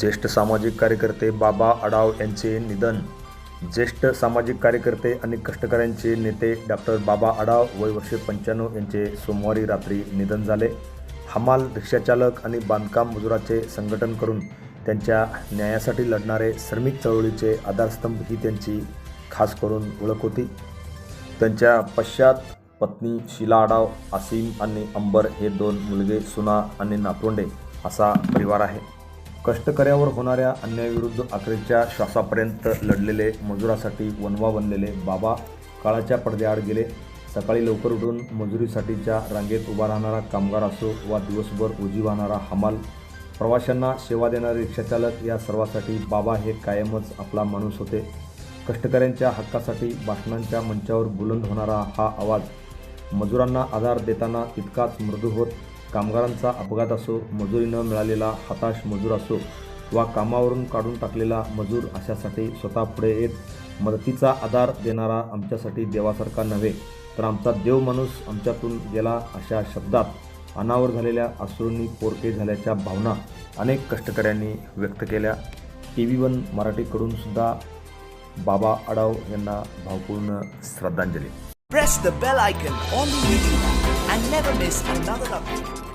ज्येष्ठ सामाजिक कार्यकर्ते बाबा आढाव यांचे निधन. ज्येष्ठ सामाजिक कार्यकर्ते आणि कष्टकऱ्यांचे नेते डॉक्टर बाबा आढाव वय वर्षे 95 यांचे सोमवारी रात्री निधन झाले. हमाल, रिक्षाचालक आणि बांधकाम मजुराचे संघटन करून त्यांच्या न्यायासाठी लढणारे श्रमिक चळवळीचे आधारस्तंभ ही त्यांची खास करून ओळख होती. त्यांच्या पश्चात पत्नी शीला आढाव, आसिम आणि अंबर हे 2 मुलगे, सुना आणि नातवंडे असा परिवार आहे. कष्टकऱ्यावर होणाऱ्या अन्यायाविरुद्ध अखेरच्या श्वासापर्यंत लढलेले, मजुरासाठी वणवा बनलेले बाबा काळाच्या पडद्याआड गेले. सकाळी लवकर उठून मजुरीसाठीच्या रांगेत उभा राहणारा कामगार असो वा दिवसभर उजी वाहणारा हमाल, प्रवाशांना सेवा देणारे रिक्षाचालक, या सर्वांसाठी बाबा हे कायमच आपला माणूस होते. कष्टकऱ्यांच्या हक्कासाठी भाषणांच्या मंचावर बुलंद होणारा हा आवाज मजुरांना आधार देताना तितकाच मृदू होत. कामगारांचा अपघात असो, मजुरी न मिळालेला हताश मजूर असो वा कामावरून काढून टाकलेला मजूर, अशासाठी स्वतः पुढे येत मदतीचा आधार देणारा आमच्यासाठी देवासारखा नव्हे तर आमचा देव माणूस आमच्यातून गेला, अशा शब्दात अनावर झालेल्या अश्रूंनी पोरके झाल्याच्या भावना अनेक कष्टकऱ्यांनी व्यक्त केल्या. TV1 मराठीकडून सुद्धा बाबा आढाव यांना भावपूर्ण श्रद्धांजली. Press the bell icon on the YouTube and never miss another update.